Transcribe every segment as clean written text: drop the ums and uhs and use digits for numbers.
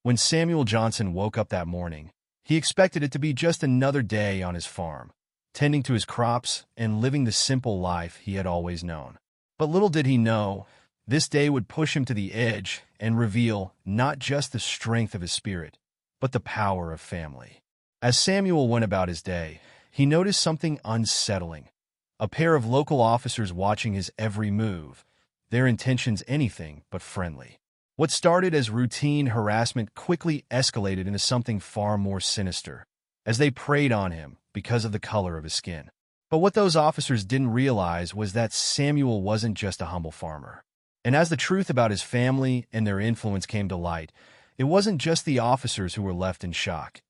When Samuel Johnson woke up that morning, he expected it to be just another day on his farm, tending to his crops and living the simple life he had always known. But little did he know, this day would push him to the edge and reveal not just the strength of his spirit, but the power of family. As Samuel went about his day, he noticed something unsettling. A pair of local officers watching his every move, their intentions anything but friendly. What started as routine harassment quickly escalated into something far more sinister, as they preyed on him because of the color of his skin. But what those officers didn't realize was that Samuel wasn't just a humble farmer. And as the truth about his family and their influence came to light, it wasn't just the officers who were left in shock.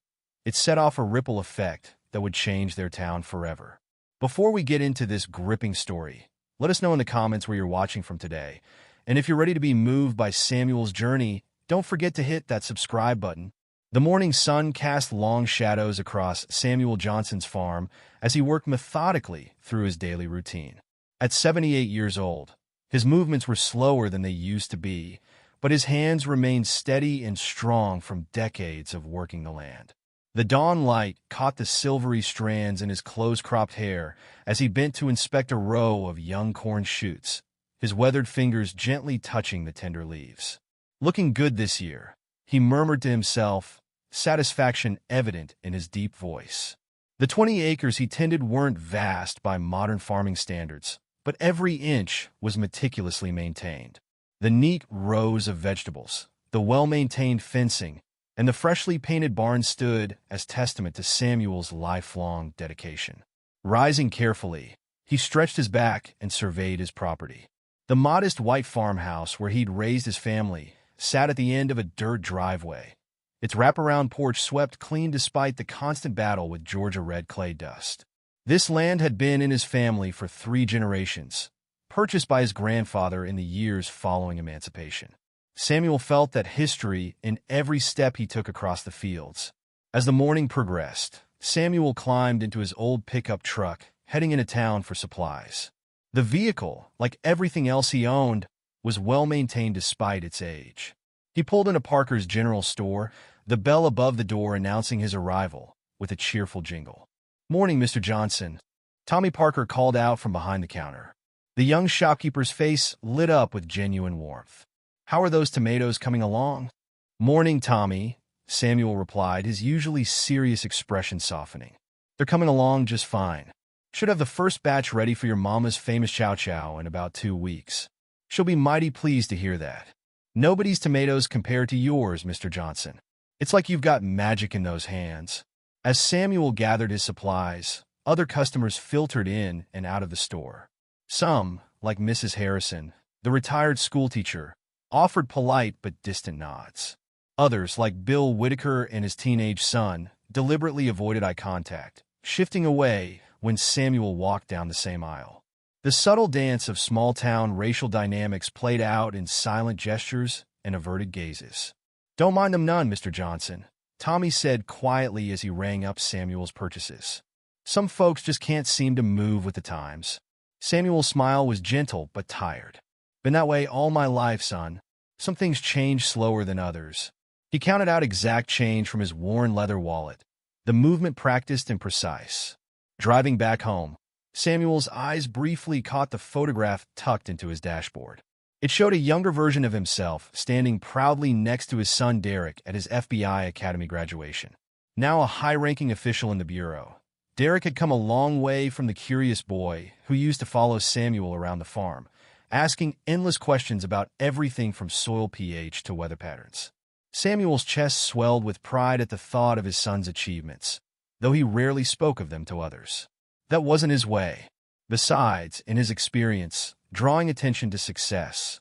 It set off a ripple effect that would change their town forever. Before we get into this gripping story, let us know in the comments where you're watching from today. And if you're ready to be moved by Samuel's journey, don't forget to hit that subscribe button. The morning sun cast long shadows across Samuel Johnson's farm as he worked methodically through his daily routine. At 78 years old, his movements were slower than they used to be, but his hands remained steady and strong from decades of working the land. The dawn light caught the silvery strands in his close-cropped hair as he bent to inspect a row of young corn shoots, his weathered fingers gently touching the tender leaves. Looking good this year, he murmured to himself, satisfaction evident in his deep voice. The 20 acres he tended weren't vast by modern farming standards, but every inch was meticulously maintained. The neat rows of vegetables, the well-maintained fencing, and the freshly painted barn stood as testament to Samuel's lifelong dedication. Rising carefully, he stretched his back and surveyed his property. The modest white farmhouse where he'd raised his family sat at the end of a dirt driveway, its wraparound porch swept clean despite the constant battle with Georgia red clay dust. This land had been in his family for 3 generations, purchased by his grandfather in the years following emancipation. Samuel felt that history in every step he took across the fields. As the morning progressed, Samuel climbed into his old pickup truck, heading into town for supplies. The vehicle, like everything else he owned, was well-maintained despite its age. He pulled into Parker's General Store, the bell above the door announcing his arrival, with a cheerful jingle. "Morning, Mr. Johnson," Tommy Parker called out from behind the counter. The young shopkeeper's face lit up with genuine warmth. "How are those tomatoes coming along?" "Morning, Tommy," Samuel replied, his usually serious expression softening. "They're coming along just fine. Should have the first batch ready for your mama's famous chow chow in about 2 weeks. She'll be mighty pleased to hear that. Nobody's tomatoes compare to yours, Mr. Johnson. It's like you've got magic in those hands." As Samuel gathered his supplies, other customers filtered in and out of the store. Some, like Mrs. Harrison, the retired schoolteacher, offered polite but distant nods. Others, like Bill Whitaker and his teenage son, deliberately avoided eye contact, shifting away when Samuel walked down the same aisle. The subtle dance of small-town racial dynamics played out in silent gestures and averted gazes. "Don't mind them none, Mr. Johnson," Tommy said quietly as he rang up Samuel's purchases. "Some folks just can't seem to move with the times." Samuel's smile was gentle but tired. "Been that way all my life, son. Some things change slower than others." He counted out exact change from his worn leather wallet, the movement practiced and precise. Driving back home, Samuel's eyes briefly caught the photograph tucked into his dashboard. It showed a younger version of himself standing proudly next to his son Derek at his FBI Academy graduation. Now a high-ranking official in the bureau, Derek had come a long way from the curious boy who used to follow Samuel around the farm, asking endless questions about everything from soil pH to weather patterns. Samuel's chest swelled with pride at the thought of his son's achievements, though he rarely spoke of them to others. That wasn't his way. Besides, in his experience, drawing attention to success,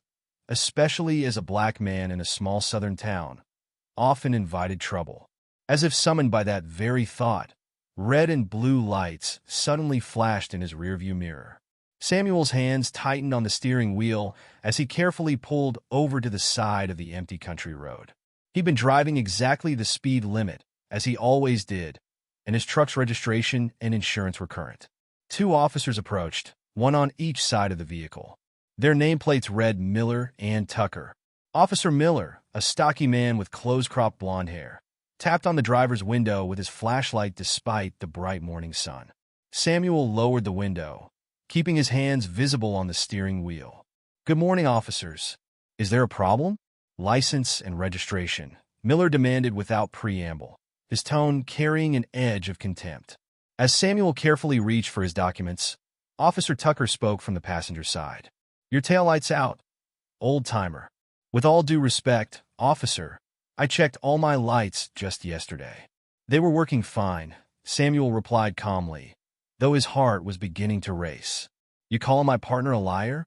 especially as a black man in a small southern town, often invited trouble. As if summoned by that very thought, red and blue lights suddenly flashed in his rearview mirror. Samuel's hands tightened on the steering wheel as he carefully pulled over to the side of the empty country road. He'd been driving exactly the speed limit, as he always did, and his truck's registration and insurance were current. 2 officers approached, one on each side of the vehicle. Their nameplates read Miller and Tucker, Officer Miller, a stocky man with close-cropped blonde hair, tapped on the driver's window with his flashlight despite the bright morning sun. Samuel lowered the window, keeping his hands visible on the steering wheel. "Good morning, officers. Is there a problem?" "License and registration," Miller demanded without preamble, his tone carrying an edge of contempt. As Samuel carefully reached for his documents, Officer Tucker spoke from the passenger side. "Your taillight's out, old-timer." "With all due respect, officer, I checked all my lights just yesterday." "They were working fine," Samuel replied calmly, though his heart was beginning to race. "You calling my partner a liar?"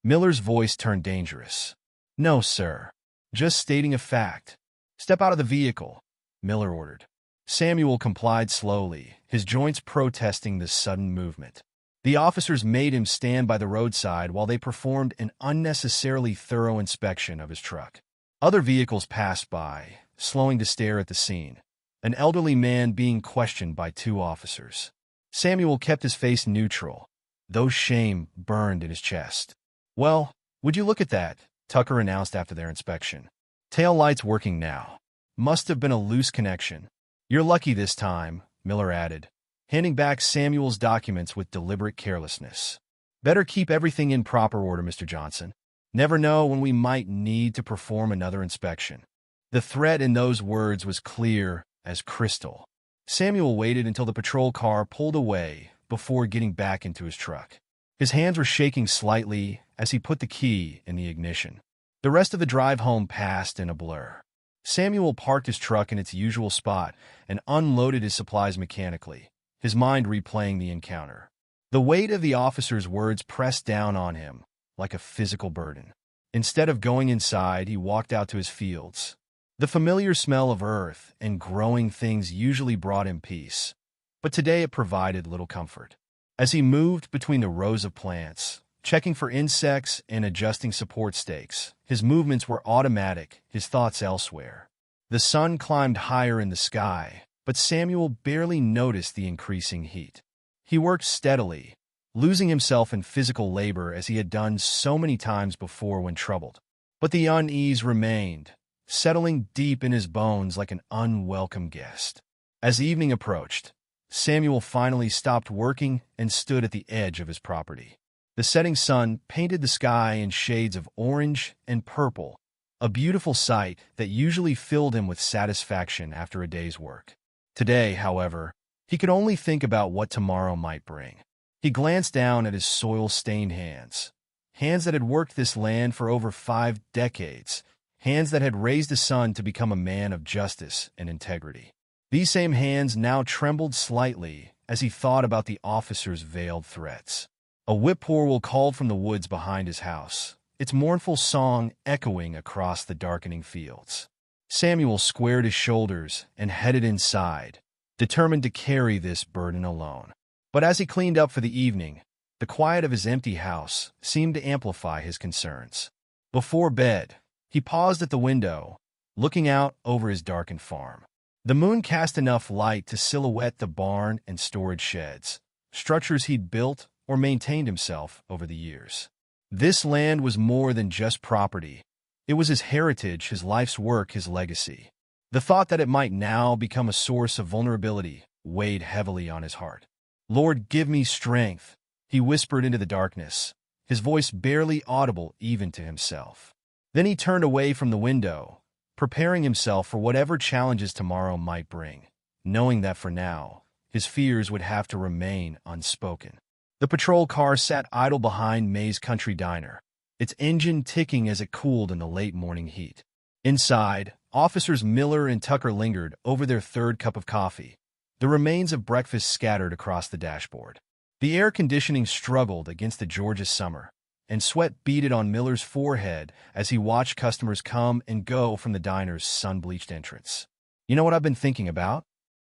Miller's voice turned dangerous. "No, sir. Just stating a fact." "Step out of the vehicle," Miller ordered. Samuel complied slowly, his joints protesting this sudden movement. The officers made him stand by the roadside while they performed an unnecessarily thorough inspection of his truck. Other vehicles passed by, slowing to stare at the scene, an elderly man being questioned by two officers. Samuel kept his face neutral, though shame burned in his chest. "Well, would you look at that?" Tucker announced after their inspection. "Tail light's working now. Must have been a loose connection." "You're lucky this time," Miller added, handing back Samuel's documents with deliberate carelessness. "Better keep everything in proper order, Mr. Johnson. Never know when we might need to perform another inspection." The threat in those words was clear as crystal. Samuel waited until the patrol car pulled away before getting back into his truck. His hands were shaking slightly as he put the key in the ignition. The rest of the drive home passed in a blur. Samuel parked his truck in its usual spot and unloaded his supplies mechanically, his mind replaying the encounter. The weight of the officer's words pressed down on him like a physical burden. Instead of going inside, he walked out to his fields. The familiar smell of earth and growing things usually brought him peace, but today it provided little comfort. As he moved between the rows of plants, checking for insects and adjusting support stakes, his movements were automatic, his thoughts elsewhere. The sun climbed higher in the sky, but Samuel barely noticed the increasing heat. He worked steadily, losing himself in physical labor as he had done so many times before when troubled. But the unease remained, settling deep in his bones like an unwelcome guest. As evening approached, Samuel finally stopped working and stood at the edge of his property. The setting sun painted the sky in shades of orange and purple, a beautiful sight that usually filled him with satisfaction after a day's work. Today, however, he could only think about what tomorrow might bring. He glanced down at his soil-stained hands, hands that had worked this land for over 5 decades, hands that had raised a son to become a man of justice and integrity. These same hands now trembled slightly as he thought about the officer's veiled threats. A whippoorwill called from the woods behind his house, its mournful song echoing across the darkening fields. Samuel squared his shoulders and headed inside, determined to carry this burden alone. But as he cleaned up for the evening, the quiet of his empty house seemed to amplify his concerns. Before bed, he paused at the window, looking out over his darkened farm. The moon cast enough light to silhouette the barn and storage sheds, structures he'd built or maintained himself over the years. This land was more than just property. It was his heritage, his life's work, his legacy. The thought that it might now become a source of vulnerability weighed heavily on his heart. "Lord, give me strength," he whispered into the darkness, his voice barely audible even to himself. Then he turned away from the window, preparing himself for whatever challenges tomorrow might bring, knowing that for now, his fears would have to remain unspoken. The patrol car sat idle behind May's Country Diner, its engine ticking as it cooled in the late morning heat. Inside, Officers Miller and Tucker lingered over their third cup of coffee, the remains of breakfast scattered across the dashboard. The air conditioning struggled against the Georgia summer, and sweat beaded on Miller's forehead as he watched customers come and go from the diner's sun-bleached entrance. "You know what I've been thinking about?"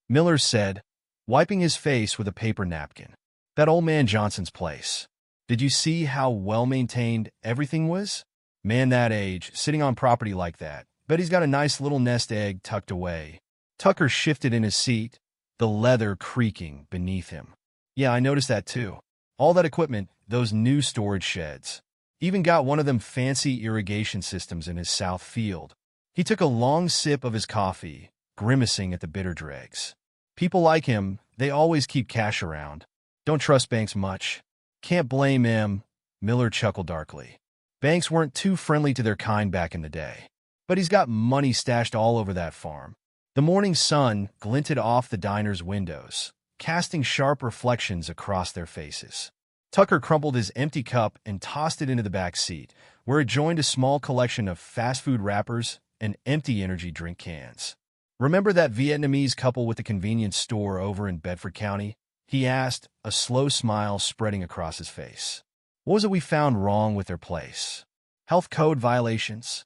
Miller said, wiping his face with a paper napkin. "That old man Johnson's place. Did you see how well-maintained everything was? Man that age, sitting on property like that. Bet he's got a nice little nest egg tucked away." Tucker shifted in his seat, the leather creaking beneath him. "Yeah, I noticed that too. All that equipment, those new storage sheds. Even got one of them fancy irrigation systems in his south field. He took a long sip of his coffee, grimacing at the bitter dregs. People like him, they always keep cash around. Don't trust banks much. Can't blame him, Miller chuckled darkly. Banks weren't too friendly to their kind back in the day. But he's got money stashed all over that farm. The morning sun glinted off the diner's windows, casting sharp reflections across their faces. Tucker crumpled his empty cup and tossed it into the back seat, where it joined a small collection of fast food wrappers and empty energy drink cans. "Remember that Vietnamese couple with the convenience store over in Bedford County?" he asked, a slow smile spreading across his face. "What was it we found wrong with their place? Health code violations?"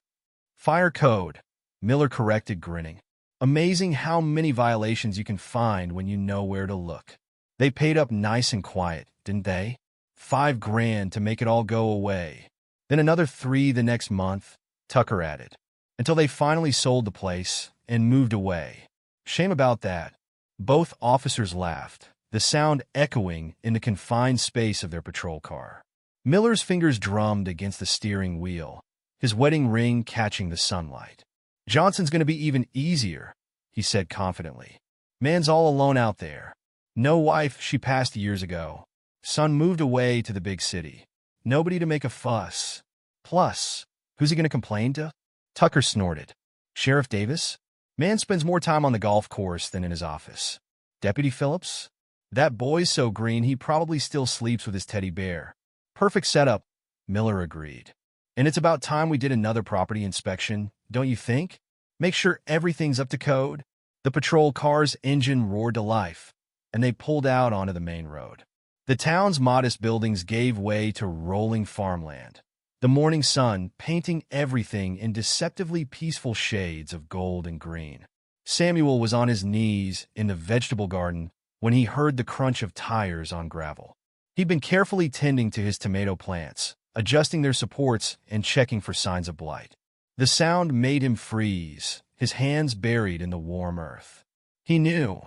"Fire code," Miller corrected, grinning. "Amazing how many violations you can find when you know where to look. They paid up nice and quiet, didn't they? $5,000 to make it all go away. Then another 3 the next month," Tucker added, "until they finally sold the place and moved away. Shame about that." Both officers laughed, the sound echoing in the confined space of their patrol car. Miller's fingers drummed against the steering wheel, his wedding ring catching the sunlight. "Johnson's going to be even easier," he said confidently. "Man's all alone out there. No wife, she passed years ago. Son moved away to the big city. Nobody to make a fuss. Plus, who's he going to complain to?" Tucker snorted. "Sheriff Davis? Man spends more time on the golf course than in his office. Deputy Phillips? That boy's so green he probably still sleeps with his teddy bear." "Perfect setup," Miller agreed. "And it's about time we did another property inspection, don't you think? Make sure everything's up to code." The patrol car's engine roared to life, and they pulled out onto the main road. The town's modest buildings gave way to rolling farmland, the morning sun painting everything in deceptively peaceful shades of gold and green. Samuel was on his knees in the vegetable garden when he heard the crunch of tires on gravel. He'd been carefully tending to his tomato plants, adjusting their supports and checking for signs of blight. The sound made him freeze, his hands buried in the warm earth. He knew,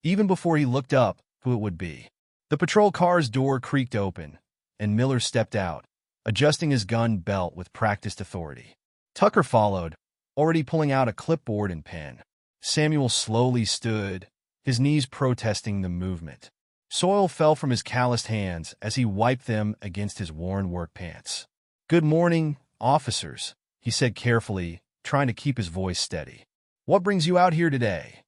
even before he looked up, who it would be. The patrol car's door creaked open, and Miller stepped out, adjusting his gun belt with practiced authority. Tucker followed, already pulling out a clipboard and pen. Samuel slowly stood, his knees protesting the movement. Soil fell from his calloused hands as he wiped them against his worn work pants. "Good morning, officers," he said carefully, trying to keep his voice steady. "What brings you out here today?"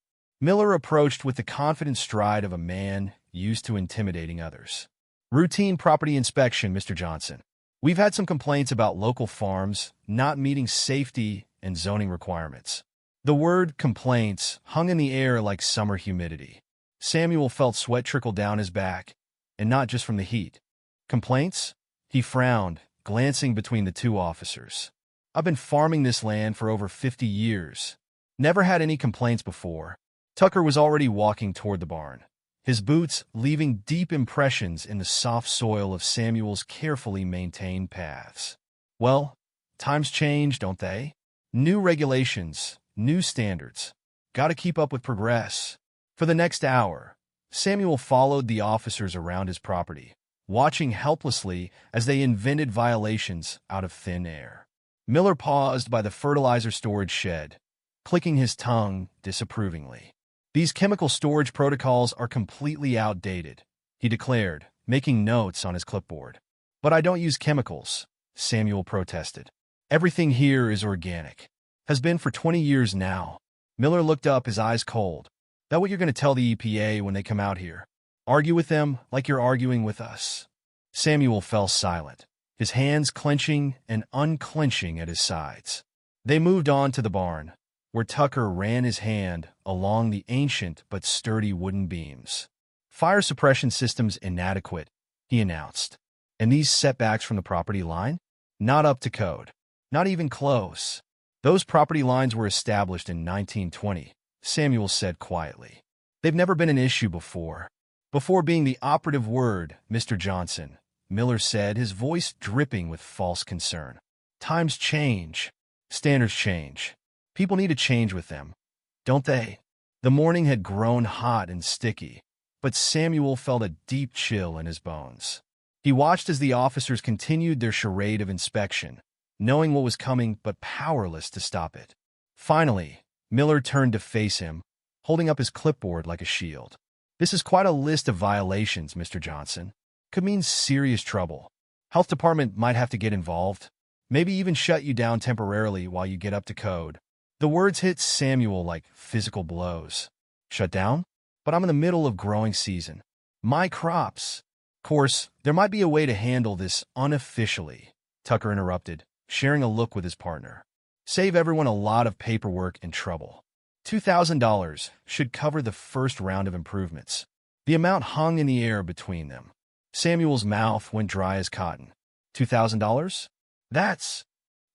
Miller approached with the confident stride of a man used to intimidating others. "Routine property inspection, Mr. Johnson. We've had some complaints about local farms not meeting safety and zoning requirements." The word complaints hung in the air like summer humidity. Samuel felt sweat trickle down his back, and not just from the heat. "Complaints?" He frowned, glancing between the two officers. "I've been farming this land for over 50 years. Never had any complaints before." Tucker was already walking toward the barn, his boots leaving deep impressions in the soft soil of Samuel's carefully maintained paths. "Well, times change, don't they? New regulations, new standards. Gotta keep up with progress." For the next hour, Samuel followed the officers around his property, watching helplessly as they invented violations out of thin air. Miller paused by the fertilizer storage shed, clicking his tongue disapprovingly. "These chemical storage protocols are completely outdated," he declared, making notes on his clipboard. "But I don't use chemicals," Samuel protested. "Everything here is organic. Has been for 20 years now." Miller looked up, his eyes cold. "That what you're going to tell the EPA when they come out here? Argue with them like you're arguing with us?" Samuel fell silent, his hands clenching and unclenching at his sides. They moved on to the barn, where Tucker ran his hand along the ancient but sturdy wooden beams. "Fire suppression systems inadequate," he announced. "And these setbacks from the property line? Not up to code. Not even close. Those property lines were established in 1920, Samuel said quietly. "They've never been an issue before." "Before being the operative word, Mr. Johnson," Miller said, his voice dripping with false concern. "Times change. Standards change. People need to change with them, don't they?" The morning had grown hot and sticky, but Samuel felt a deep chill in his bones. He watched as the officers continued their charade of inspection, knowing what was coming but powerless to stop it. Finally, Miller turned to face him, holding up his clipboard like a shield. "This is quite a list of violations, Mr. Johnson. Could mean serious trouble. Health department might have to get involved. Maybe even shut you down temporarily while you get up to code." The words hit Samuel like physical blows. "Shut down? But I'm in the middle of growing season. My crops." "Of course, there might be a way to handle this unofficially," Tucker interrupted, sharing a look with his partner. "Save everyone a lot of paperwork and trouble. $2,000 should cover the first round of improvements." The amount hung in the air between them. Samuel's mouth went dry as cotton. $2,000? That's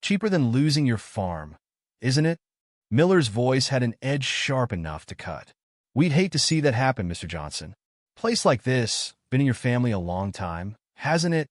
cheaper than losing your farm, isn't it? Miller's voice had an edge sharp enough to cut. "We'd hate to see that happen, Mr. Johnson. Place like this, been in your family a long time, hasn't it?"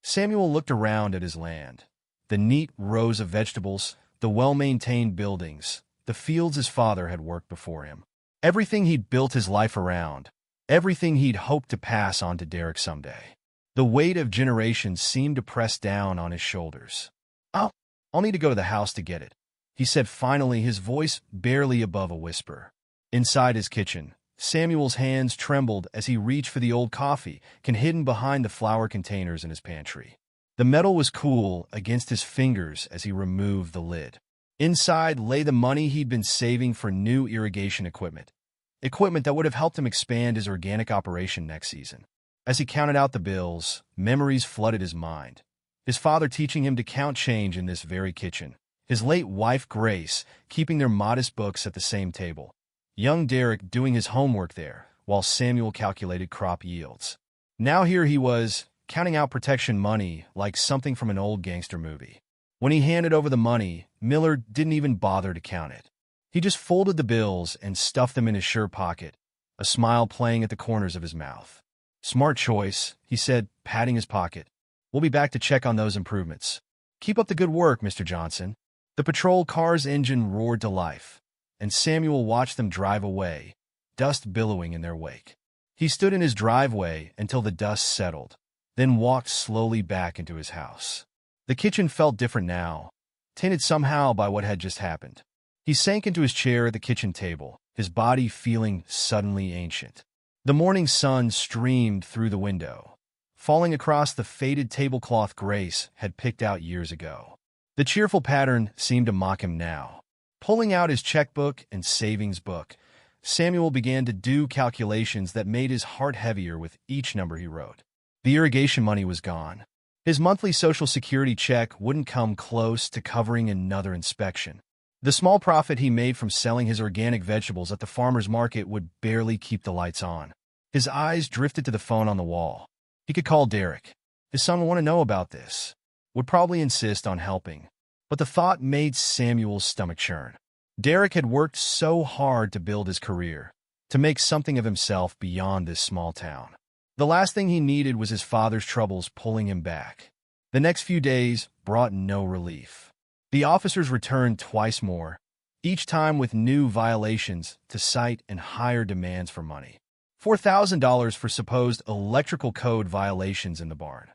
Samuel looked around at his land. The neat rows of vegetables, the well-maintained buildings, the fields his father had worked before him. Everything he'd built his life around, everything he'd hoped to pass on to Derek someday. The weight of generations seemed to press down on his shoulders. I'll need to go to the house to get it," he said finally, his voice barely above a whisper. Inside his kitchen, Samuel's hands trembled as he reached for the old coffee can hidden behind the flour containers in his pantry. The metal was cool against his fingers as he removed the lid. Inside lay the money he'd been saving for new irrigation equipment that would have helped him expand his organic operation next season. As he counted out the bills, memories flooded his mind. His father teaching him to count change in this very kitchen. His late wife, Grace, keeping their modest books at the same table. Young Derek doing his homework there, while Samuel calculated crop yields. Now here he was, counting out protection money like something from an old gangster movie. When he handed over the money, Miller didn't even bother to count it. He just folded the bills and stuffed them in his shirt pocket, a smile playing at the corners of his mouth. "Smart choice," he said, patting his pocket. "We'll be back to check on those improvements. Keep up the good work, Mr. Johnson." The patrol car's engine roared to life, and Samuel watched them drive away, dust billowing in their wake. He stood in his driveway until the dust settled, then walked slowly back into his house. The kitchen felt different now, tainted somehow by what had just happened. He sank into his chair at the kitchen table, his body feeling suddenly ancient. The morning sun streamed through the window, falling across the faded tablecloth Grace had picked out years ago. The cheerful pattern seemed to mock him now. Pulling out his checkbook and savings book, Samuel began to do calculations that made his heart heavier with each number he wrote. The irrigation money was gone. His monthly Social Security check wouldn't come close to covering another inspection. The small profit he made from selling his organic vegetables at the farmer's market would barely keep the lights on. His eyes drifted to the phone on the wall. He could call Derek. His son would want to know about this. Would probably insist on helping. But the thought made Samuel's stomach churn. Derek had worked so hard to build his career, to make something of himself beyond this small town. The last thing he needed was his father's troubles pulling him back. The next few days brought no relief. The officers returned twice more, each time with new violations to cite and higher demands for money. $4,000 for supposed electrical code violations in the barn.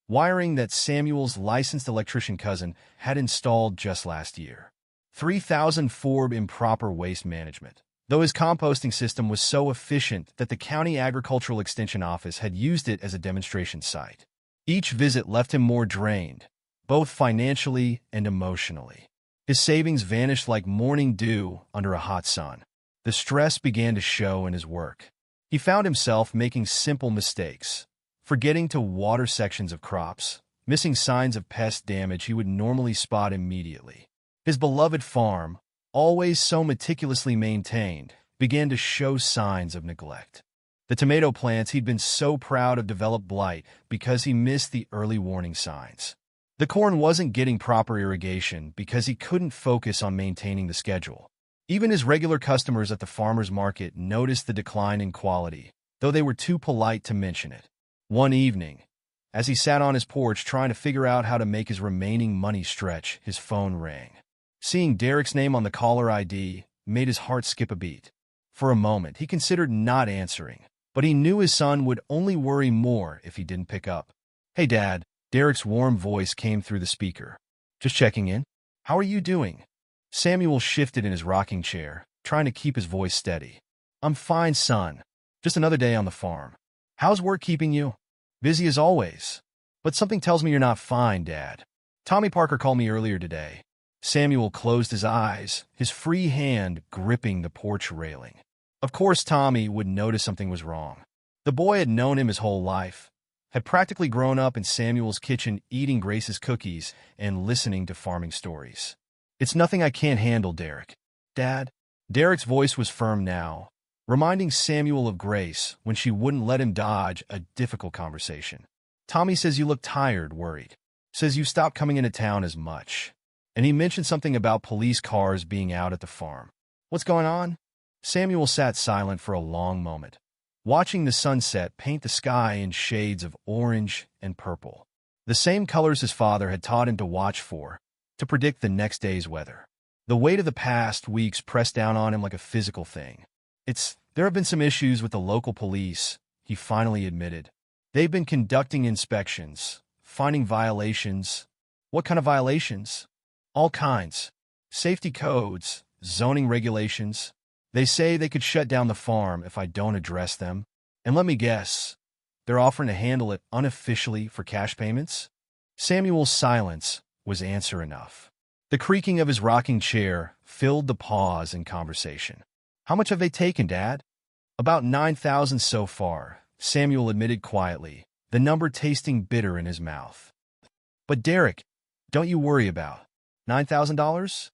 Wiring that Samuel's licensed electrician cousin had installed just last year. $3,000 for improper waste management, though his composting system was so efficient that the County Agricultural Extension Office had used it as a demonstration site. Each visit left him more drained, both financially and emotionally. His savings vanished like morning dew under a hot sun. The stress began to show in his work. He found himself making simple mistakes, forgetting to water sections of crops, missing signs of pest damage he would normally spot immediately. His beloved farm, always so meticulously maintained, began to show signs of neglect. The tomato plants he'd been so proud of developed blight because he missed the early warning signs. The corn wasn't getting proper irrigation because he couldn't focus on maintaining the schedule. Even his regular customers at the farmer's market noticed the decline in quality, though they were too polite to mention it. One evening, as he sat on his porch trying to figure out how to make his remaining money stretch, his phone rang. Seeing Derek's name on the caller ID made his heart skip a beat. For a moment, he considered not answering, but he knew his son would only worry more if he didn't pick up. Hey, Dad. Derek's warm voice came through the speaker. Just checking in. How are you doing? Samuel shifted in his rocking chair, trying to keep his voice steady. I'm fine, son. Just another day on the farm. How's work keeping you? Busy as always. But something tells me you're not fine, Dad. Tommy Parker called me earlier today. Samuel closed his eyes, his free hand gripping the porch railing. Of course Tommy would notice something was wrong. The boy had known him his whole life, had practically grown up in Samuel's kitchen eating Grace's cookies and listening to farming stories. It's nothing I can't handle, Derek. Dad? Derek's voice was firm now, reminding Samuel of Grace when she wouldn't let him dodge a difficult conversation. Tommy says you look tired, worried. Says you stopped coming into town as much. And he mentioned something about police cars being out at the farm. What's going on? Samuel sat silent for a long moment, watching the sunset paint the sky in shades of orange and purple. The same colors his father had taught him to watch for, to predict the next day's weather. The weight of the past weeks pressed down on him like a physical thing. There have been some issues with the local police, he finally admitted. They've been conducting inspections, finding violations. What kind of violations? All kinds. Safety codes, zoning regulations. They say they could shut down the farm if I don't address them. And let me guess, they're offering to handle it unofficially for cash payments? Samuel's silence was answer enough. The creaking of his rocking chair filled the pause in conversation. How much have they taken, Dad? About 9,000 so far, Samuel admitted quietly, the number tasting bitter in his mouth. But Derek, don't you worry about $9,000?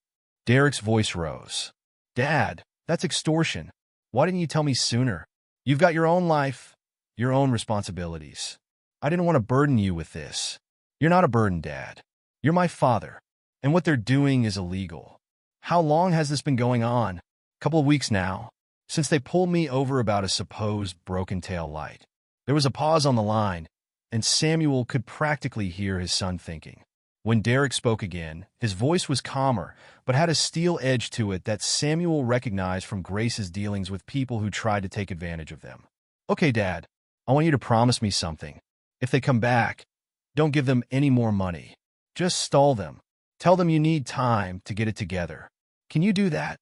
Derek's voice rose. Dad, that's extortion. Why didn't you tell me sooner? You've got your own life, your own responsibilities. I didn't want to burden you with this. You're not a burden, Dad. You're my father, and what they're doing is illegal. How long has this been going on? Couple of weeks now, since they pulled me over about a supposed broken tail light. There was a pause on the line, and Samuel could practically hear his son thinking. When Derek spoke again, his voice was calmer, but had a steel edge to it that Samuel recognized from Grace's dealings with people who tried to take advantage of them. Okay, Dad, I want you to promise me something. If they come back, don't give them any more money. Just stall them. Tell them you need time to get it together. Can you do that?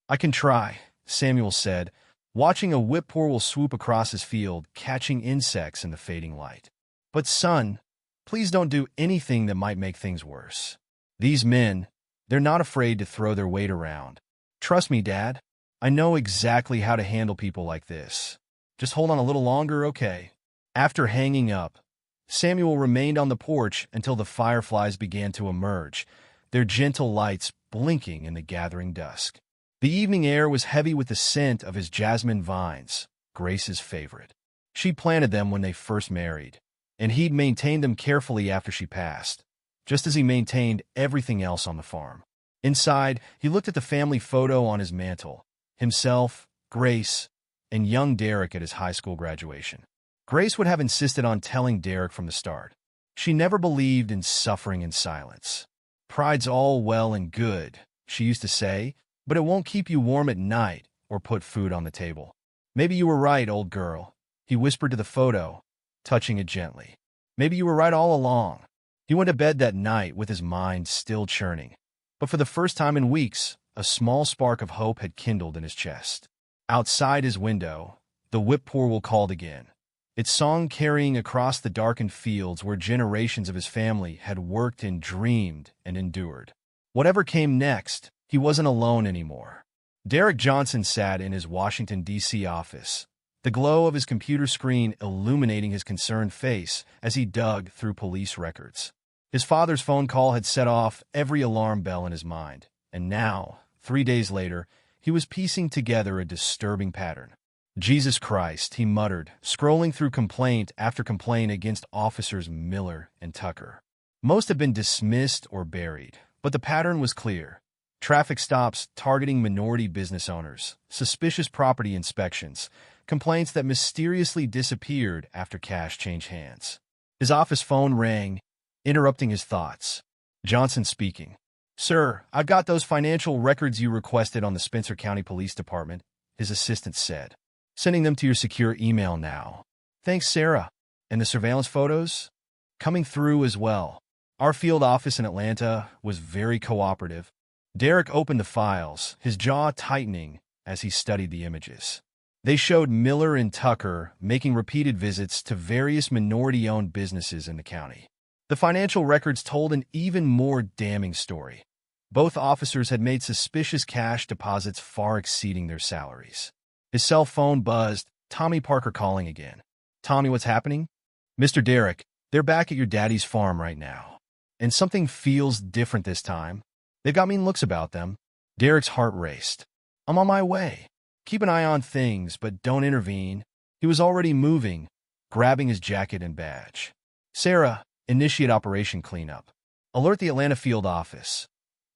I can try, Samuel said, watching a whippoorwill swoop across his field, catching insects in the fading light. But son, please don't do anything that might make things worse. These men, they're not afraid to throw their weight around. Trust me, Dad. I know exactly how to handle people like this. Just hold on a little longer, okay? After hanging up, Samuel remained on the porch until the fireflies began to emerge, their gentle lights blinking in the gathering dusk. The evening air was heavy with the scent of his jasmine vines, Grace's favorite. She planted them when they first married, and he'd maintained them carefully after she passed, just as he maintained everything else on the farm. Inside, he looked at the family photo on his mantle, himself, Grace, and young Derek at his high school graduation. Grace would have insisted on telling Derek from the start. She never believed in suffering in silence. Pride's all well and good, she used to say, but it won't keep you warm at night or put food on the table. Maybe you were right, old girl, he whispered to the photo, touching it gently. Maybe you were right all along. He went to bed that night with his mind still churning. But for the first time in weeks, a small spark of hope had kindled in his chest. Outside his window, the whippoorwill called again, its song carrying across the darkened fields where generations of his family had worked and dreamed and endured. Whatever came next, he wasn't alone anymore. Derek Johnson sat in his Washington, D.C. office, the glow of his computer screen illuminating his concerned face as he dug through police records. His father's phone call had set off every alarm bell in his mind, and now, 3 days later, he was piecing together a disturbing pattern. Jesus Christ, he muttered, scrolling through complaint after complaint against officers Miller and Tucker. Most had been dismissed or buried, but the pattern was clear. Traffic stops targeting minority business owners, suspicious property inspections, complaints that mysteriously disappeared after cash changed hands. His office phone rang, interrupting his thoughts. Johnson speaking. Sir, I've got those financial records you requested on the Spencer County Police Department, his assistant said. Sending them to your secure email now. Thanks, Sarah. And the surveillance photos? coming through as well. Our field office in Atlanta was very cooperative. Derek opened the files, his jaw tightening as he studied the images. They showed Miller and Tucker making repeated visits to various minority-owned businesses in the county. The financial records told an even more damning story. Both officers had made suspicious cash deposits far exceeding their salaries. His cell phone buzzed. Tommy Parker calling again. "Tommy, what's happening?" "Mr. Derek, they're back at your daddy's farm right now. And something feels different this time. They've got mean looks about them." Derek's heart raced. "I'm on my way. Keep an eye on things, but don't intervene." He was already moving, grabbing his jacket and badge. "Sarah, initiate operation cleanup. Alert the Atlanta field office.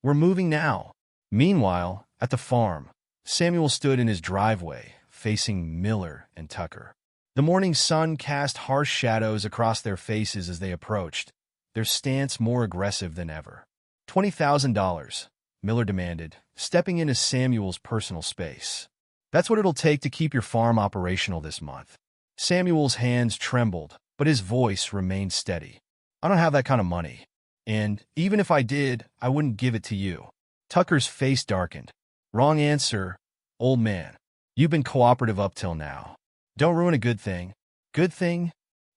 We're moving now." Meanwhile, at the farm, Samuel stood in his driveway, facing Miller and Tucker. The morning sun cast harsh shadows across their faces as they approached, their stance more aggressive than ever. $20,000, Miller demanded, stepping into Samuel's personal space. "That's what it'll take to keep your farm operational this month." Samuel's hands trembled, but his voice remained steady. "I don't have that kind of money. And even if I did, I wouldn't give it to you." Tucker's face darkened. "Wrong answer, old man. You've been cooperative up till now. Don't ruin a good thing." "Good thing?"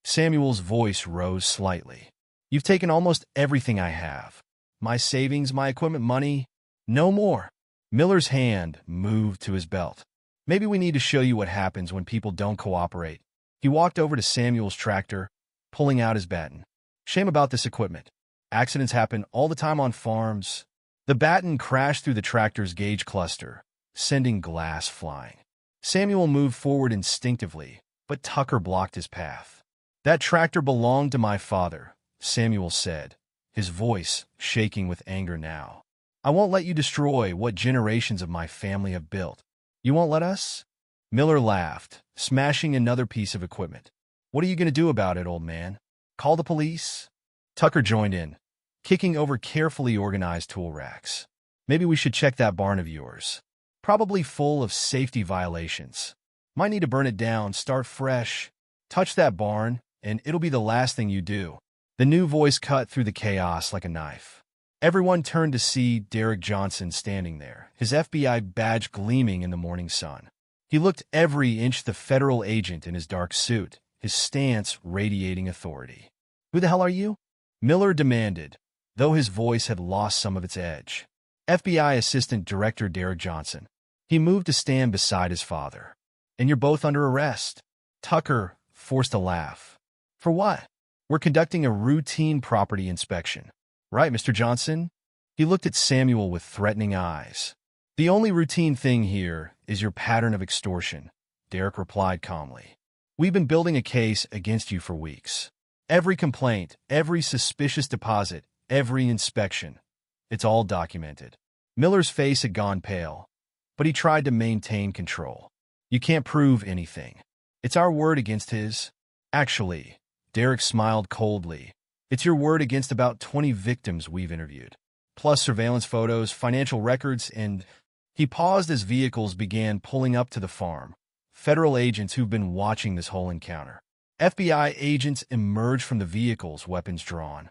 Samuel's voice rose slightly. "You've taken almost everything I have. My savings, my equipment, money. No more." Miller's hand moved to his belt. "Maybe we need to show you what happens when people don't cooperate." He walked over to Samuel's tractor, pulling out his baton. "Shame about this equipment. Accidents happen all the time on farms." The baton crashed through the tractor's gauge cluster, sending glass flying. Samuel moved forward instinctively, but Tucker blocked his path. "That tractor belonged to my father," Samuel said, his voice shaking with anger now. "I won't let you destroy what generations of my family have built." "You won't let us?" Miller laughed, smashing another piece of equipment. "What are you going to do about it, old man? Call the police?" Tucker joined in, kicking over carefully organized tool racks. "Maybe we should check that barn of yours. Probably full of safety violations. Might need to burn it down, start fresh. Touch that barn, and it'll be the last thing you do." The new voice cut through the chaos like a knife. Everyone turned to see Derek Johnson standing there, his FBI badge gleaming in the morning sun. He looked every inch the federal agent in his dark suit, his stance radiating authority. "Who the hell are you?" Miller demanded, though his voice had lost some of its edge. "FBI Assistant Director Derek Johnson." He moved to stand beside his father. "And you're both under arrest." Tucker forced a laugh. "For what?" "We're conducting a routine property inspection." "Right, Mr. Johnson?" He looked at Samuel with threatening eyes. "The only routine thing here is your pattern of extortion," Derek replied calmly. "We've been building a case against you for weeks. Every complaint, every suspicious deposit, every inspection. It's all documented." Miller's face had gone pale, but he tried to maintain control. "You can't prove anything. It's our word against his." "Actually," Derek smiled coldly, "it's your word against about 20 victims we've interviewed. Plus surveillance photos, financial records, and..." He paused as vehicles began pulling up to the farm. Federal agents who've been watching this whole encounter. FBI agents emerged from the vehicles, weapons drawn.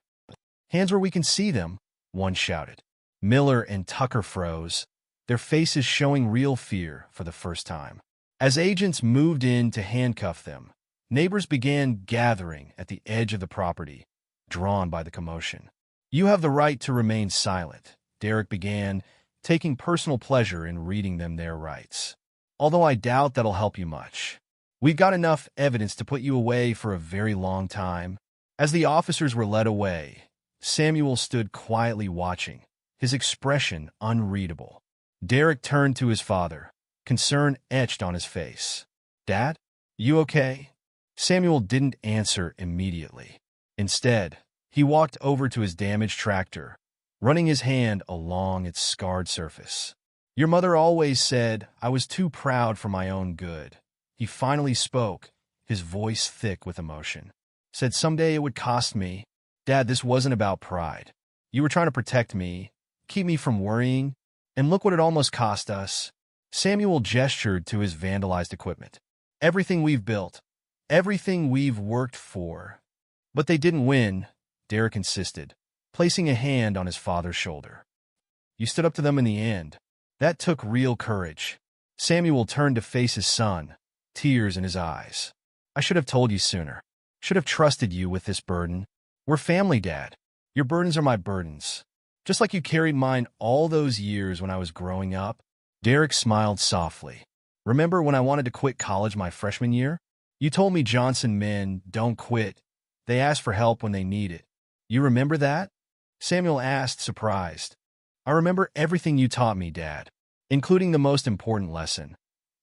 "Hands where we can see them," one shouted. Miller and Tucker froze, their faces showing real fear for the first time. As agents moved in to handcuff them, neighbors began gathering at the edge of the property, drawn by the commotion. "You have the right to remain silent," Derek began, taking personal pleasure in reading them their rights. "Although I doubt that'll help you much. We've got enough evidence to put you away for a very long time." As the officers were led away, Samuel stood quietly watching, his expression unreadable. Derek turned to his father, concern etched on his face. "Dad, you okay?" Samuel didn't answer immediately. Instead, he walked over to his damaged tractor, running his hand along its scarred surface. "Your mother always said I was too proud for my own good." He finally spoke, his voice thick with emotion. "Said someday it would cost me. Dad, this wasn't about pride. You were trying to protect me, keep me from worrying, and look what it almost cost us." Samuel gestured to his vandalized equipment. "Everything we've built, everything we've worked for." But they didn't win, Derek insisted, placing a hand on his father's shoulder. You stood up to them in the end. That took real courage. Samuel turned to face his son, tears in his eyes. I should have told you sooner. Should have trusted you with this burden. We're family, Dad. Your burdens are my burdens. Just like you carried mine all those years when I was growing up. Derek smiled softly. Remember when I wanted to quit college my freshman year? You told me Johnson men don't quit. They ask for help when they need it. You remember that? Samuel asked, surprised. I remember everything you taught me, Dad, including the most important lesson.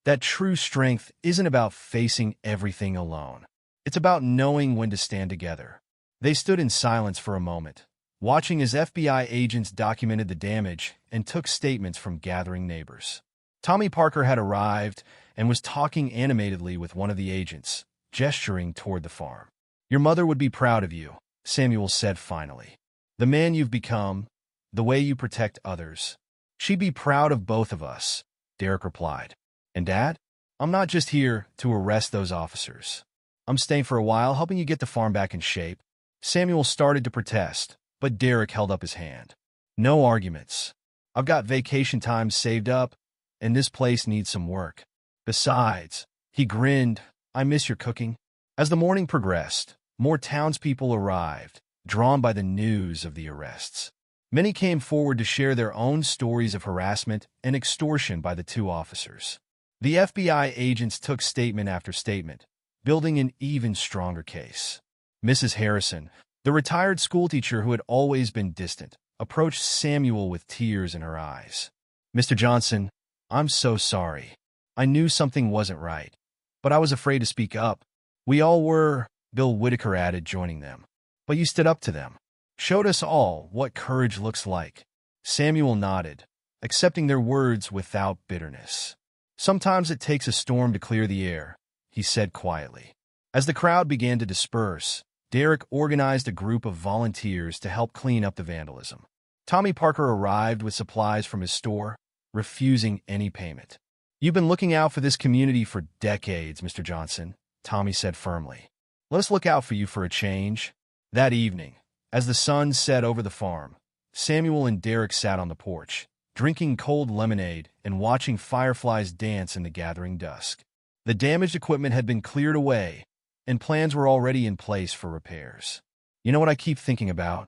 That true strength isn't about facing everything alone. It's about knowing when to stand together. They stood in silence for a moment, watching as FBI agents documented the damage and took statements from gathering neighbors. Tommy Parker had arrived and was talking animatedly with one of the agents, gesturing toward the farm. Your mother would be proud of you, Samuel said finally. The man you've become, the way you protect others. She'd be proud of both of us, Derek replied. And Dad, I'm not just here to arrest those officers. I'm staying for a while, helping you get the farm back in shape. Samuel started to protest, but Derek held up his hand. No arguments. I've got vacation time saved up, and this place needs some work. Besides, he grinned, I miss your cooking. As the morning progressed, more townspeople arrived, drawn by the news of the arrests. Many came forward to share their own stories of harassment and extortion by the two officers. The FBI agents took statement after statement, building an even stronger case. Mrs. Harrison, the retired schoolteacher who had always been distant, approached Samuel with tears in her eyes. Mr. Johnson, I'm so sorry. I knew something wasn't right, but I was afraid to speak up. We all were, Bill Whitaker added, joining them. But you stood up to them. Showed us all what courage looks like. Samuel nodded, accepting their words without bitterness. Sometimes it takes a storm to clear the air, he said quietly. As the crowd began to disperse, Derek organized a group of volunteers to help clean up the vandalism. Tommy Parker arrived with supplies from his store, refusing any payment. You've been looking out for this community for decades, Mr. Johnson, Tommy said firmly. Let us look out for you for a change. That evening, as the sun set over the farm, Samuel and Derek sat on the porch, drinking cold lemonade and watching fireflies dance in the gathering dusk. The damaged equipment had been cleared away, and plans were already in place for repairs. You know what I keep thinking about?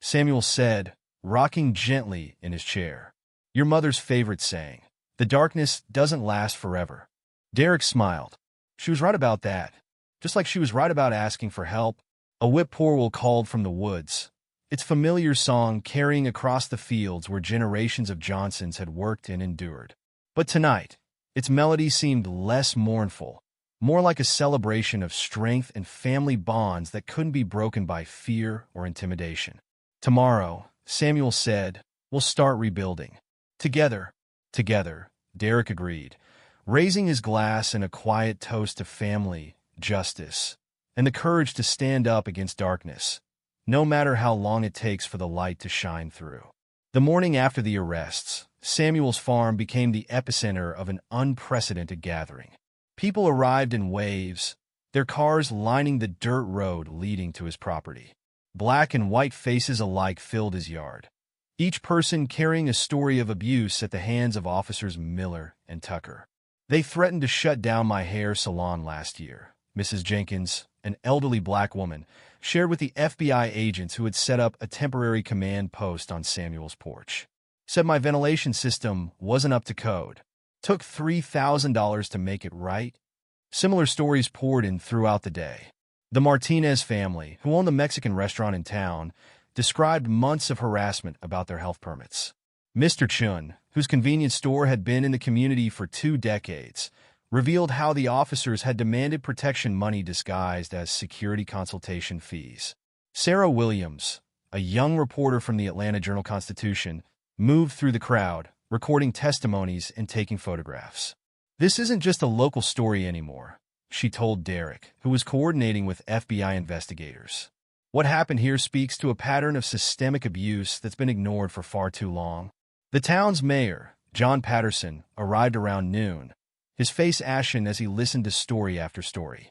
Samuel said, rocking gently in his chair. Your mother's favorite saying, the darkness doesn't last forever. Derek smiled. She was right about that, just like she was right about asking for help. A whippoorwill called from the woods, its familiar song carrying across the fields where generations of Johnsons had worked and endured. But tonight, its melody seemed less mournful, more like a celebration of strength and family bonds that couldn't be broken by fear or intimidation. Tomorrow, Samuel said, we'll start rebuilding. Together, Derek agreed, raising his glass in a quiet toast to family, justice, and the courage to stand up against darkness, no matter how long it takes for the light to shine through. The morning after the arrests, Samuel's farm became the epicenter of an unprecedented gathering. People arrived in waves, their cars lining the dirt road leading to his property. Black and white faces alike filled his yard, each person carrying a story of abuse at the hands of officers Miller and Tucker. They threatened to shut down my hair salon last year, Mrs. Jenkins, an elderly black woman, shared with the FBI agents who had set up a temporary command post on Samuel's porch. Said my ventilation system wasn't up to code. Took $3,000 to make it right. Similar stories poured in throughout the day. The Martinez family, who owned the Mexican restaurant in town, described months of harassment about their health permits. Mr. Chun, whose convenience store had been in the community for 2 decades, revealed how the officers had demanded protection money disguised as security consultation fees. Sarah Williams, a young reporter from the Atlanta Journal-Constitution, moved through the crowd, recording testimonies and taking photographs. This isn't just a local story anymore, she told Derek, who was coordinating with FBI investigators. What happened here speaks to a pattern of systemic abuse that's been ignored for far too long. The town's mayor, John Patterson, arrived around noon, his face ashen as he listened to story after story.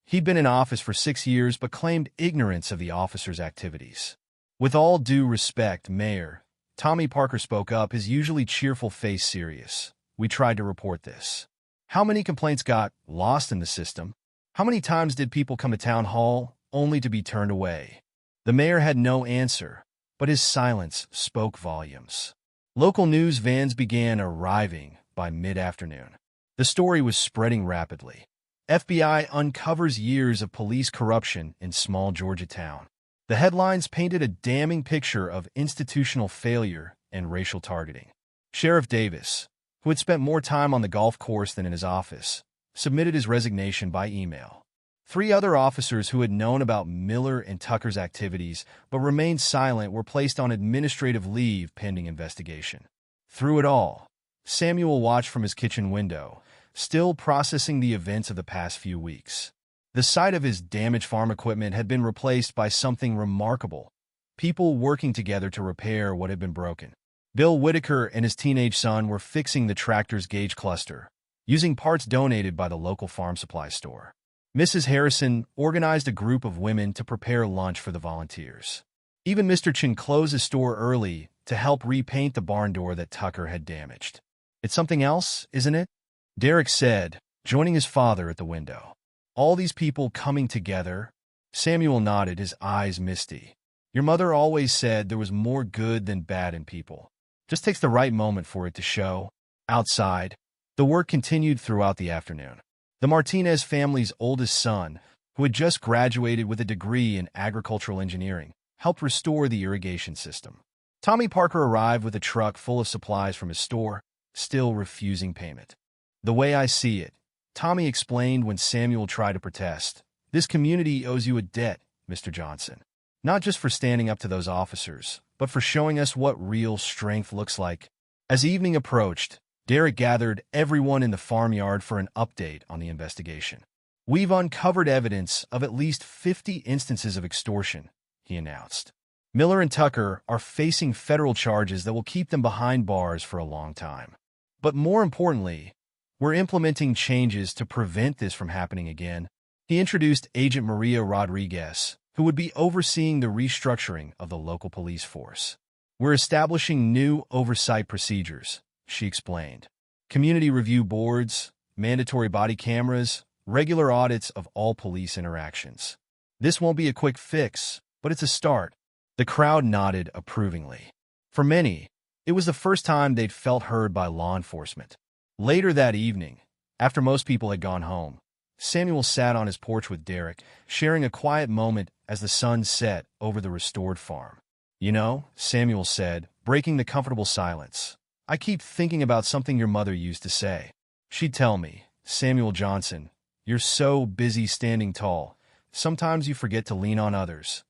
He'd been in office for 6 years but claimed ignorance of the officers' activities. With all due respect, Mayor, Tommy Parker spoke up, his usually cheerful face serious. We tried to report this. How many complaints got lost in the system? How many times did people come to town hall only to be turned away? The mayor had no answer, but his silence spoke volumes. Local news vans began arriving by mid-afternoon. The story was spreading rapidly. FBI uncovers years of police corruption in small Georgia town. The headlines painted a damning picture of institutional failure and racial targeting. Sheriff Davis, who had spent more time on the golf course than in his office, submitted his resignation by email. 3 other officers who had known about Miller and Tucker's activities but remained silent were placed on administrative leave pending investigation. Through it all, Samuel watched from his kitchen window, still processing the events of the past few weeks. The sight of his damaged farm equipment had been replaced by something remarkable: people working together to repair what had been broken. Bill Whitaker and his teenage son were fixing the tractor's gauge cluster, using parts donated by the local farm supply store. Mrs. Harrison organized a group of women to prepare lunch for the volunteers. Even Mr. Chin closed his store early to help repaint the barn door that Tucker had damaged. "It's something else, isn't it?" Derek said, joining his father at the window. "All these people coming together?" Samuel nodded, his eyes misty. "Your mother always said there was more good than bad in people. Just takes the right moment for it to show." Outside, the work continued throughout the afternoon. The Martinez family's oldest son, who had just graduated with a degree in agricultural engineering, helped restore the irrigation system. Tommy Parker arrived with a truck full of supplies from his store, still refusing payment. "The way I see it," Tommy explained when Samuel tried to protest, "this community owes you a debt, Mr. Johnson. Not just for standing up to those officers, but for showing us what real strength looks like." As evening approached, Derek gathered everyone in the farmyard for an update on the investigation. "We've uncovered evidence of at least 50 instances of extortion," he announced. "Miller and Tucker are facing federal charges that will keep them behind bars for a long time. But more importantly, we're implementing changes to prevent this from happening again." He introduced Agent Maria Rodriguez, who would be overseeing the restructuring of the local police force. "We're establishing new oversight procedures," she explained. "Community review boards, mandatory body cameras, regular audits of all police interactions. This won't be a quick fix, but it's a start." The crowd nodded approvingly. For many, it was the first time they'd felt heard by law enforcement. Later that evening, after most people had gone home, Samuel sat on his porch with Derek, sharing a quiet moment as the sun set over the restored farm. "You know," Samuel said, breaking the comfortable silence, "I keep thinking about something your mother used to say. She'd tell me, 'Samuel Johnson, you're so busy standing tall, sometimes you forget to lean on others.'"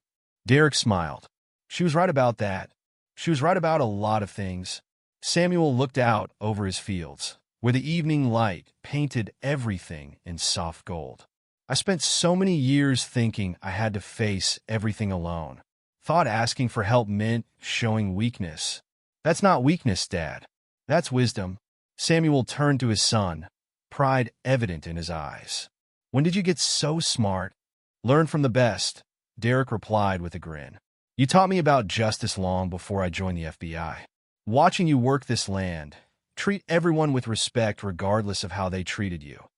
Derek smiled. "She was right about that. She was right about a lot of things." Samuel looked out over his fields, where the evening light painted everything in soft gold. "I spent so many years thinking I had to face everything alone. Thought asking for help meant showing weakness. That's not weakness, Dad. That's wisdom." Samuel turned to his son, pride evident in his eyes. "When did you get so smart?" "Learn from the best," Derek replied with a grin. "You taught me about justice long before I joined the FBI. Watching you work this land, treat everyone with respect regardless of how they treated you.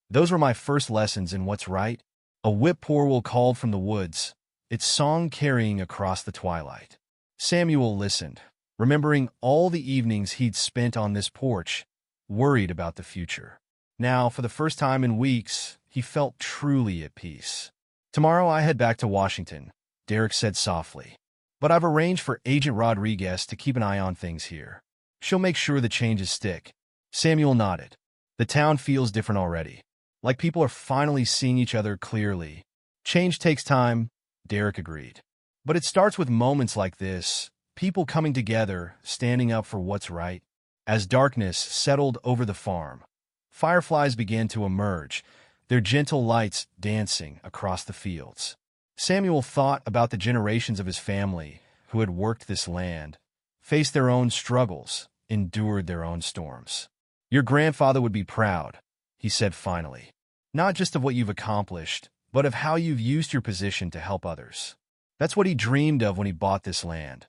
Those were my first lessons in what's right." A whippoorwill called from the woods, its song carrying across the twilight. Samuel listened, remembering all the evenings he'd spent on this porch, worried about the future. Now, for the first time in weeks, he felt truly at peace. "Tomorrow I head back to Washington," Derek said softly. "But I've arranged for Agent Rodriguez to keep an eye on things here. She'll make sure the changes stick." Samuel nodded. "The town feels different already. Like people are finally seeing each other clearly." "Change takes time," Derek agreed. "But it starts with moments like this, people coming together, standing up for what's right." As darkness settled over the farm, fireflies began to emerge, their gentle lights dancing across the fields. Samuel thought about the generations of his family who had worked this land, faced their own struggles, endured their own storms. "Your grandfather would be proud," he said finally. "Not just of what you've accomplished, but of how you've used your position to help others. That's what he dreamed of when he bought this land.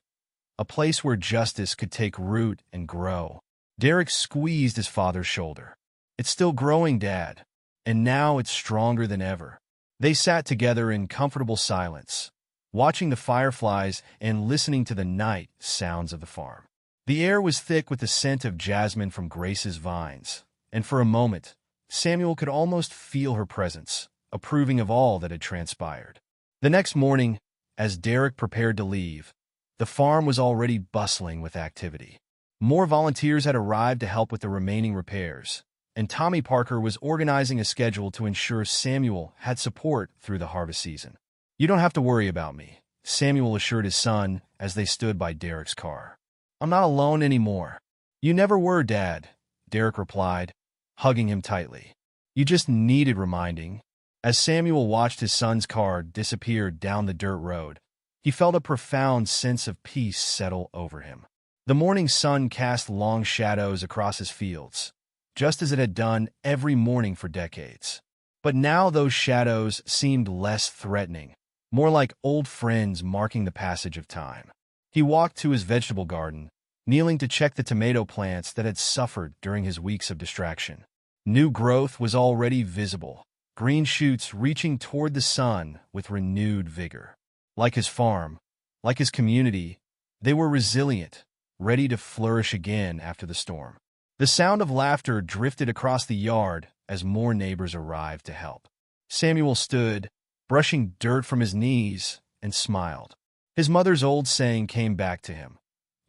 A place where justice could take root and grow. Derek squeezed his father's shoulder. It's still growing, Dad, and now it's stronger than ever. They sat together in comfortable silence, watching the fireflies and listening to the night sounds of the farm. The air was thick with the scent of jasmine from Grace's vines, and for a moment, Samuel could almost feel her presence, approving of all that had transpired. The next morning, as Derek prepared to leave, the farm was already bustling with activity. More volunteers had arrived to help with the remaining repairs, and Tommy Parker was organizing a schedule to ensure Samuel had support through the harvest season. "You don't have to worry about me," Samuel assured his son as they stood by Derek's car. "I'm not alone anymore." "You never were, Dad," Derek replied, hugging him tightly. "You just needed reminding." As Samuel watched his son's car disappear down the dirt road, he felt a profound sense of peace settle over him. The morning sun cast long shadows across his fields, just as it had done every morning for decades. But now those shadows seemed less threatening, more like old friends marking the passage of time. He walked to his vegetable garden, kneeling to check the tomato plants that had suffered during his weeks of distraction. New growth was already visible, green shoots reaching toward the sun with renewed vigor. Like his farm, like his community, they were resilient, ready to flourish again after the storm. The sound of laughter drifted across the yard as more neighbors arrived to help. Samuel stood, brushing dirt from his knees, and smiled. His mother's old saying came back to him.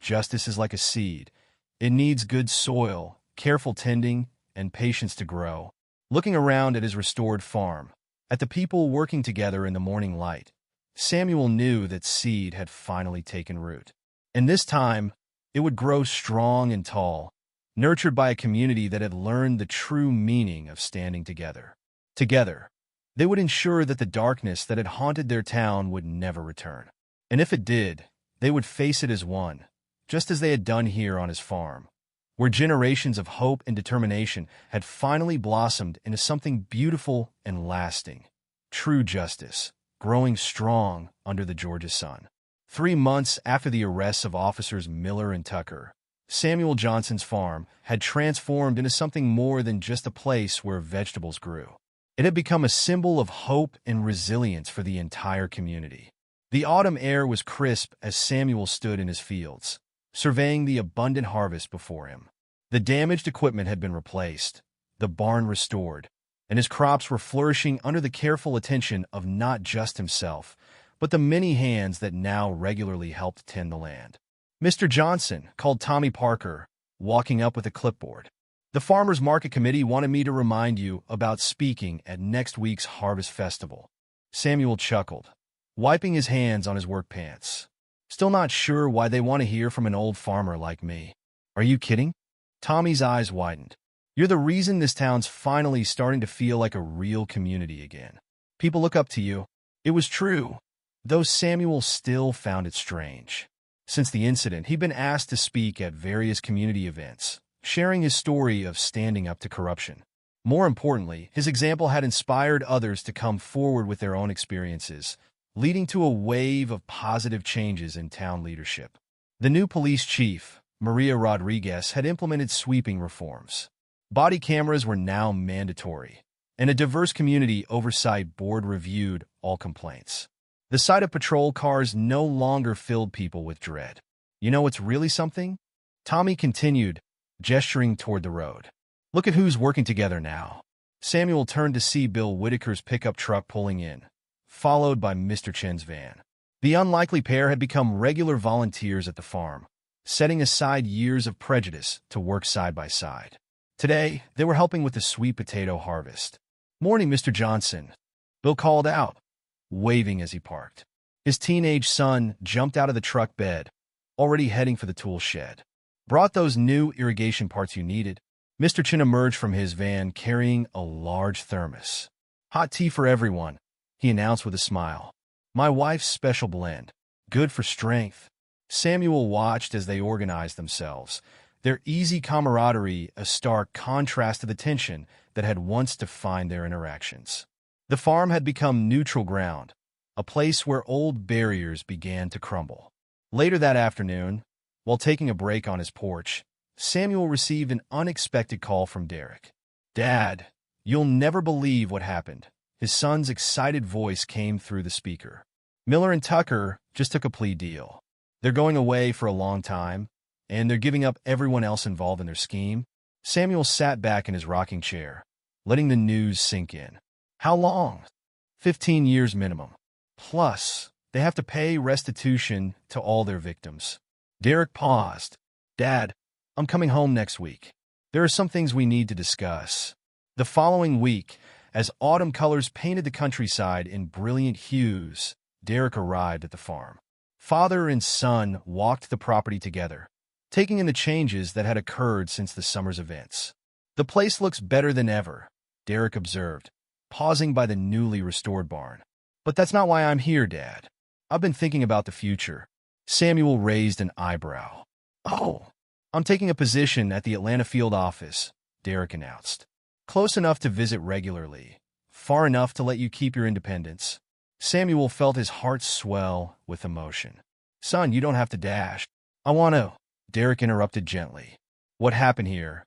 Justice is like a seed. It needs good soil, careful tending, and patience to grow. Looking around at his restored farm, at the people working together in the morning light, Samuel knew that seed had finally taken root. And this time, it would grow strong and tall, nurtured by a community that had learned the true meaning of standing together. Together, they would ensure that the darkness that had haunted their town would never return. And if it did, they would face it as one, just as they had done here on his farm, where generations of hope and determination had finally blossomed into something beautiful and lasting. True justice, growing strong under the Georgia sun. 3 months after the arrests of officers Miller and Tucker, Samuel Johnson's farm had transformed into something more than just a place where vegetables grew. It had become a symbol of hope and resilience for the entire community. The autumn air was crisp as Samuel stood in his fields, surveying the abundant harvest before him. The damaged equipment had been replaced, the barn restored, and his crops were flourishing under the careful attention of not just himself, but the many hands that now regularly helped tend the land. "Mr. Johnson," called Tommy Parker, walking up with a clipboard. "The Farmers Market Committee wanted me to remind you about speaking at next week's Harvest Festival." Samuel chuckled, wiping his hands on his work pants. "Still not sure why they want to hear from an old farmer like me." "Are you kidding?" Tommy's eyes widened. "You're the reason this town's finally starting to feel like a real community again. People look up to you." It was true, though Samuel still found it strange. Since the incident, he'd been asked to speak at various community events, sharing his story of standing up to corruption. More importantly, his example had inspired others to come forward with their own experiences, leading to a wave of positive changes in town leadership. The new police chief, Maria Rodriguez, had implemented sweeping reforms. Body cameras were now mandatory, and a diverse community oversight board reviewed all complaints. The sight of patrol cars no longer filled people with dread. "You know what's really something?" Tommy continued, gesturing toward the road. "Look at who's working together now." Samuel turned to see Bill Whitaker's pickup truck pulling in, followed by Mr. Chen's van. The unlikely pair had become regular volunteers at the farm, setting aside years of prejudice to work side by side. Today, they were helping with the sweet potato harvest. "Morning, Mr. Johnson," Bill called out, waving as he parked. His teenage son jumped out of the truck bed, already heading for the tool shed. "Brought those new irrigation parts you needed." Mr. Chen emerged from his van carrying a large thermos. "Hot tea for everyone," he announced with a smile. "My wife's special blend. Good for strength." Samuel watched as they organized themselves, their easy camaraderie a stark contrast to the tension that had once defined their interactions. The farm had become neutral ground, a place where old barriers began to crumble. Later that afternoon, while taking a break on his porch, Samuel received an unexpected call from Derek. "Dad, you'll never believe what happened." His son's excited voice came through the speaker. "Miller and Tucker just took a plea deal. They're going away for a long time, and they're giving up everyone else involved in their scheme." Samuel sat back in his rocking chair, letting the news sink in. "How long?" 15 years minimum. Plus, they have to pay restitution to all their victims. Derek paused. "Dad, I'm coming home next week. There are some things we need to discuss." The following week, as autumn colors painted the countryside in brilliant hues, Derek arrived at the farm. Father and son walked the property together, taking in the changes that had occurred since the summer's events. "The place looks better than ever," Derek observed, pausing by the newly restored barn. "But that's not why I'm here, Dad. I've been thinking about the future." Samuel raised an eyebrow. "Oh, I'm taking a position at the Atlanta field office," Derek announced. "Close enough to visit regularly, far enough to let you keep your independence." Samuel felt his heart swell with emotion. "Son, you don't have to dash." "I want to," Derek interrupted gently. "What happened here?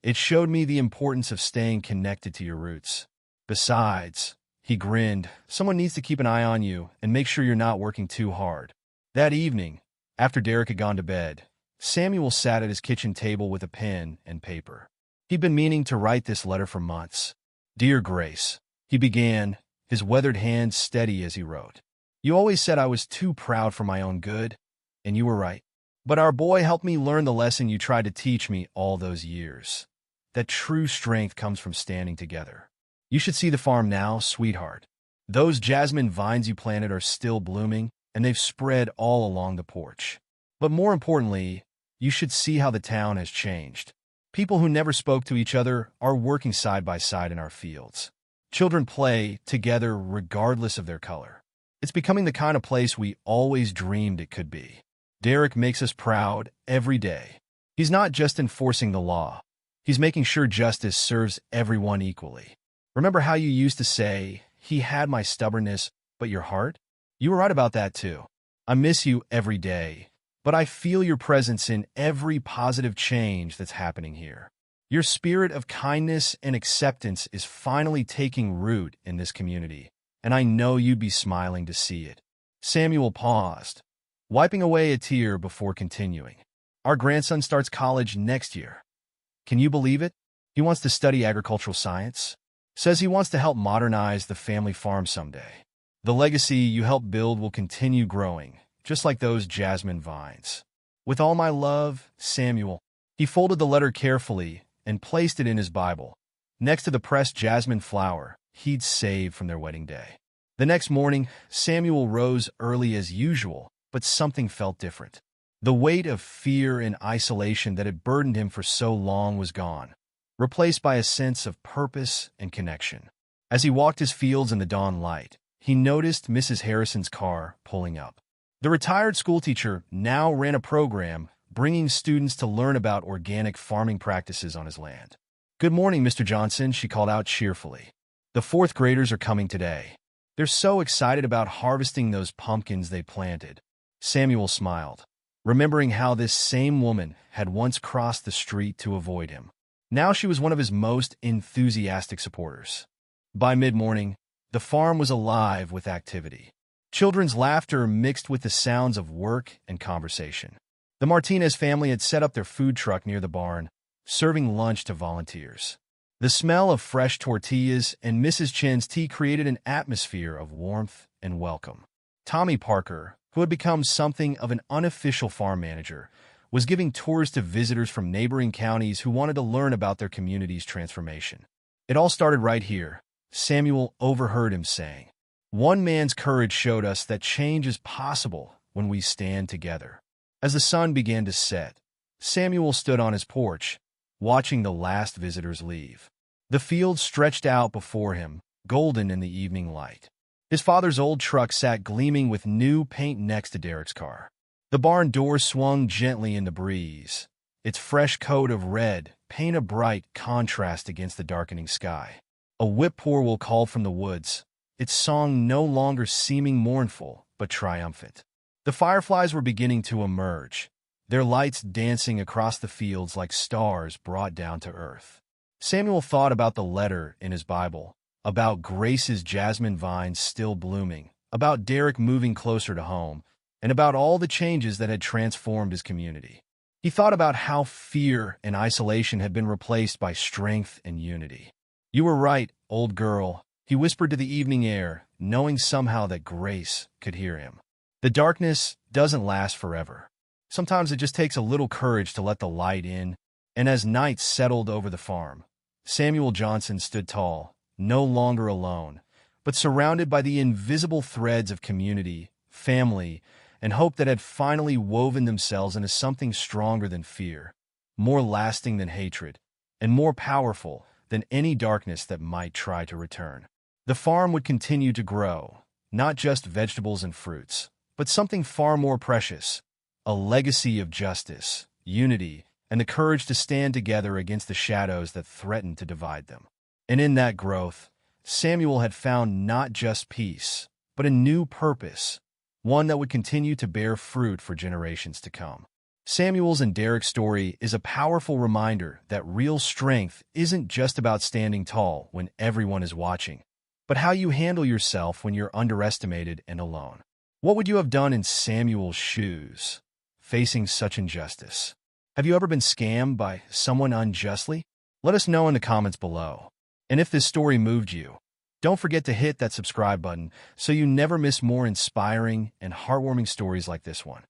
It showed me the importance of staying connected to your roots. Besides," he grinned, "someone needs to keep an eye on you and make sure you're not working too hard." That evening, after Derek had gone to bed, Samuel sat at his kitchen table with a pen and paper. He'd been meaning to write this letter for months. "Dear Grace," he began, his weathered hand steady as he wrote. "You always said I was too proud for my own good, and you were right. But our boy helped me learn the lesson you tried to teach me all those years. That true strength comes from standing together. You should see the farm now, sweetheart. Those jasmine vines you planted are still blooming, and they've spread all along the porch. But more importantly, you should see how the town has changed. People who never spoke to each other are working side by side in our fields. Children play together regardless of their color. It's becoming the kind of place we always dreamed it could be. Derek makes us proud every day. He's not just enforcing the law. He's making sure justice serves everyone equally. Remember how you used to say, 'He had my stubbornness, but your heart?' You were right about that too. I miss you every day, but I feel your presence in every positive change that's happening here. Your spirit of kindness and acceptance is finally taking root in this community, and I know you'd be smiling to see it." Samuel paused, wiping away a tear before continuing. "Our grandson starts college next year. Can you believe it? He wants to study agricultural science. Says he wants to help modernize the family farm someday. The legacy you helped build will continue growing, just like those jasmine vines. With all my love, Samuel." He folded the letter carefully and placed it in his Bible, next to the pressed jasmine flower he'd saved from their wedding day. The next morning, Samuel rose early as usual, but something felt different. The weight of fear and isolation that had burdened him for so long was gone, replaced by a sense of purpose and connection. As he walked his fields in the dawn light, he noticed Mrs. Harrison's car pulling up. The retired schoolteacher now ran a program bringing students to learn about organic farming practices on his land. "Good morning, Mr. Johnson," she called out cheerfully. "The fourth graders are coming today. They're so excited about harvesting those pumpkins they planted." Samuel smiled, remembering how this same woman had once crossed the street to avoid him. Now she was one of his most enthusiastic supporters. By mid-morning, the farm was alive with activity. Children's laughter mixed with the sounds of work and conversation. The Martinez family had set up their food truck near the barn, serving lunch to volunteers. The smell of fresh tortillas and Mrs. Chen's tea created an atmosphere of warmth and welcome. Tommy Parker, who had become something of an unofficial farm manager, was giving tours to visitors from neighboring counties who wanted to learn about their community's transformation. "It all started right here," Samuel overheard him saying. "One man's courage showed us that change is possible when we stand together." As the sun began to set, Samuel stood on his porch, watching the last visitors leave. The field stretched out before him, golden in the evening light. His father's old truck sat gleaming with new paint next to Derek's car. The barn door swung gently in the breeze, its fresh coat of red paint a bright contrast against the darkening sky. A whippoorwill called from the woods, its song no longer seeming mournful but triumphant. The fireflies were beginning to emerge, their lights dancing across the fields like stars brought down to earth. Samuel thought about the letter in his Bible, about Grace's jasmine vines still blooming, about Derek moving closer to home, and about all the changes that had transformed his community. He thought about how fear and isolation had been replaced by strength and unity. "You were right, old girl," he whispered to the evening air, knowing somehow that Grace could hear him. The darkness doesn't last forever. Sometimes it just takes a little courage to let the light in. And as night settled over the farm, Samuel Johnson stood tall, no longer alone, but surrounded by the invisible threads of community, family, and hope that had finally woven themselves into something stronger than fear, more lasting than hatred, and more powerful than any darkness that might try to return. The farm would continue to grow, not just vegetables and fruits, but something far more precious, a legacy of justice, unity, and the courage to stand together against the shadows that threatened to divide them. And in that growth, Samuel had found not just peace, but a new purpose, one that would continue to bear fruit for generations to come. Samuel's and Derek's story is a powerful reminder that real strength isn't just about standing tall when everyone is watching, but how you handle yourself when you're underestimated and alone. What would you have done in Samuel's shoes, facing such injustice? Have you ever been scammed by someone unjustly? Let us know in the comments below. And if this story moved you, don't forget to hit that subscribe button so you never miss more inspiring and heartwarming stories like this one.